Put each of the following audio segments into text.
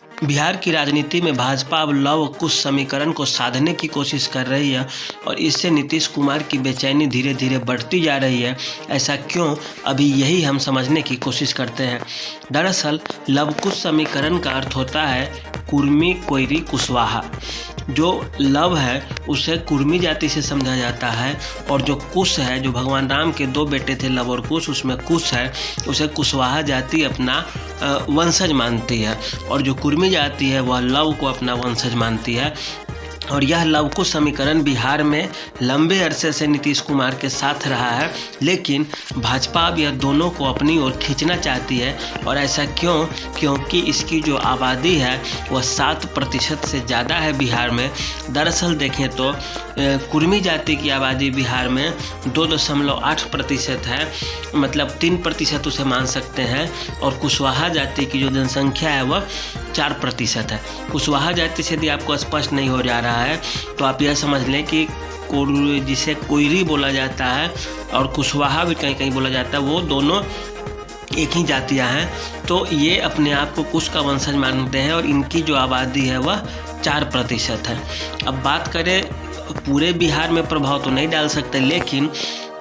बिहार की राजनीति में भाजपा अब लव कुश समीकरण को साधने की कोशिश कर रही है और इससे नीतीश कुमार की बेचैनी धीरे धीरे बढ़ती जा रही है। ऐसा क्यों, अभी यही हम समझने की कोशिश करते हैं। दरअसल लव कुश समीकरण का अर्थ होता है कुर्मी, कोयरी, कुशवाहा। जो लव है उसे कुर्मी जाति से समझा जाता है और जो कुश है, जो भगवान राम के दो बेटे थे लव और कुश, उसमें कुश है, उसे कुशवाहा जाति अपना वंशज मानती है और जो कुर्मी जाति है वह लव को अपना वंशज मानती है। और यह लव कुश समीकरण बिहार में लंबे अरसे से नीतीश कुमार के साथ रहा है, लेकिन भाजपा अब यह दोनों को अपनी ओर खींचना चाहती है। और ऐसा क्यों? क्योंकि इसकी जो आबादी है वह 7% से ज़्यादा है बिहार में। दरअसल देखें तो कुर्मी जाति की आबादी बिहार में 2.8% है, मतलब 3% उसे मान सकते हैं। और कुशवाहा जाति की जो जनसंख्या है वह 4% है। कुशवाहा जाति से यदि आपको स्पष्ट नहीं हो जा रहा है तो आप यह समझ लें कि जिसे कोयरी बोला जाता है और कुशवाहा भी कहीं कहीं बोला जाता है, वो दोनों एक ही जातियां हैं। तो ये अपने आप को कुश का वंशज मानते हैं और इनकी जो आबादी है वह 4% है। अब बात करें, पूरे बिहार में प्रभाव तो नहीं डाल सकते, लेकिन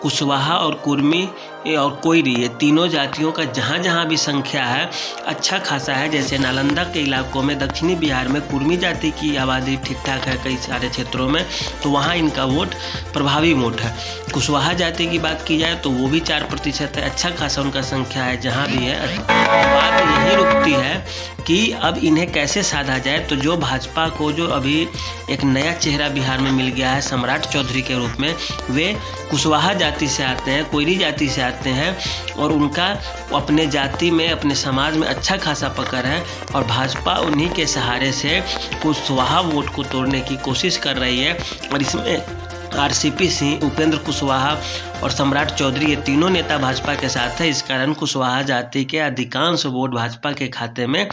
कुशवाहा और कुर्मी और कोयरी, ये तीनों जातियों का जहाँ जहाँ भी संख्या है अच्छा खासा है। जैसे नालंदा के इलाकों में, दक्षिणी बिहार में कुर्मी जाति की आबादी ठीक ठाक है कई सारे क्षेत्रों में, तो वहाँ इनका वोट प्रभावी वोट है। कुशवाहा जाति की बात की जाए तो वो भी 4% है, अच्छा खासा उनका संख्या है जहाँ भी है। बात यही रुकती है कि अब इन्हें कैसे साधा जाए। तो जो भाजपा को जो अभी एक नया चेहरा बिहार में मिल गया है सम्राट चौधरी के रूप में, वे कुशवाहा जाति से आते हैं, कोयरी जाति से आते हैं और उनका अपने जाति में, अपने समाज में अच्छा खासा पकड़ है। और भाजपा उन्हीं के सहारे से कुशवाहा वोट को तोड़ने की कोशिश कर रही है। और इसमें आरसीपी सिंह, उपेंद्र कुशवाहा और सम्राट चौधरी, ये तीनों नेता भाजपा के साथ है। इस कारण कुशवाहा जाति के अधिकांश वोट भाजपा के खाते में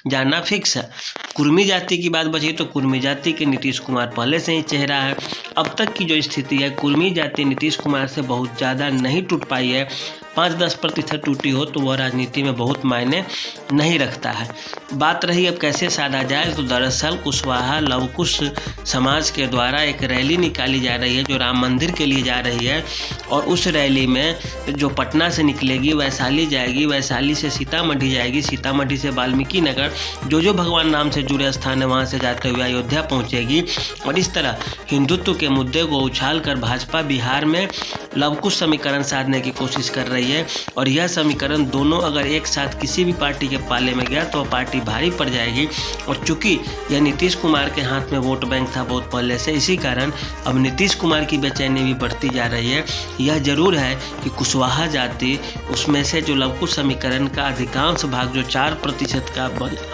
जाना फिक्स है। कुर्मी जाति की बात बची तो कुर्मी जाति के नीतीश कुमार पहले से ही चेहरा है। अब तक की जो स्थिति है, कुर्मी जाति नीतीश कुमार से बहुत ज़्यादा नहीं टूट पाई है। 5-10% टूटी हो तो वह राजनीति में बहुत मायने नहीं रखता है। बात रही अब कैसे साधा जाए, तो दरअसल कुशवाहा लव कुश समाज के द्वारा एक रैली निकाली जा रही है जो राम मंदिर के लिए जा रही है। और उस रैली में जो पटना से निकलेगी वैशाली जाएगी, वैशाली से सीतामढ़ी जाएगी, सीतामढ़ी से वाल्मीकि नगर, जो भगवान राम से जुड़े स्थान है वहाँ से जाते हुए अयोध्या पहुँचेगी। और इस तरह हिंदुत्व के मुद्दे को उछाल कर भाजपा बिहार में लव कुश समीकरण साधने की कोशिश कर रही है। और यह समीकरण दोनों अगर एक साथ किसी भी पार्टी के पाले में गया तो पार्टी भारी पड़ जाएगी। और चूंकि यह नीतीश कुमार के हाथ में वोट बैंक था बहुत पहले से, इसी कारण अब नीतीश कुमार की बेचैनी भी बढ़ती जा रही है। यह जरूर है कि कुशवाहा जाति, उसमें से जो लव कुश समीकरण का अधिकांश भाग, जो 4% का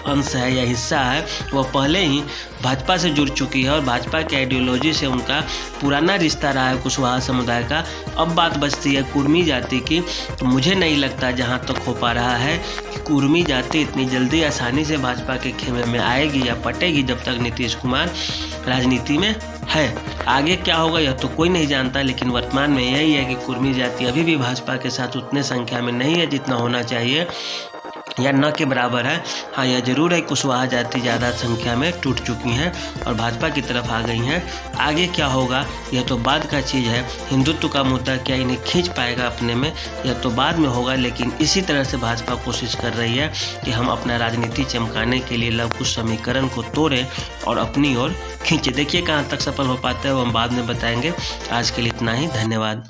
अंश है या हिस्सा है, वह पहले ही भाजपा से जुड़ चुकी है और भाजपा की आइडियोलॉजी से उनका पुराना रिश्ता रहा है कुशवाहा समुदाय का। अब बात बचती है कुर्मी जाति की, तो मुझे नहीं लगता जहां तक हो पा रहा है कि कुर्मी जाति इतनी जल्दी आसानी से भाजपा के खेमे में आएगी या पटेगी जब तक नीतीश कुमार राजनीति में है। आगे क्या होगा यह तो कोई नहीं जानता, लेकिन वर्तमान में यही है कि कुर्मी जाति अभी भी भाजपा के साथ उतने संख्या में नहीं है जितना होना चाहिए या न के बराबर है। हाँ, यह जरूर है कुशवाहा जाति ज़्यादा संख्या में टूट चुकी हैं और भाजपा की तरफ आ गई हैं। आगे क्या होगा यह तो बाद का चीज़ है। हिंदुत्व का मुद्दा क्या इन्हें खींच पाएगा अपने में, यह तो बाद में होगा। लेकिन इसी तरह से भाजपा कोशिश कर रही है कि हम अपना राजनीति चमकाने के लिए लव कुश समीकरण को तोड़ें और अपनी ओर खींचे। देखिए कहाँ तक सफल हो पाता है वो हम बाद में बताएंगे। आज के लिए इतना ही, धन्यवाद।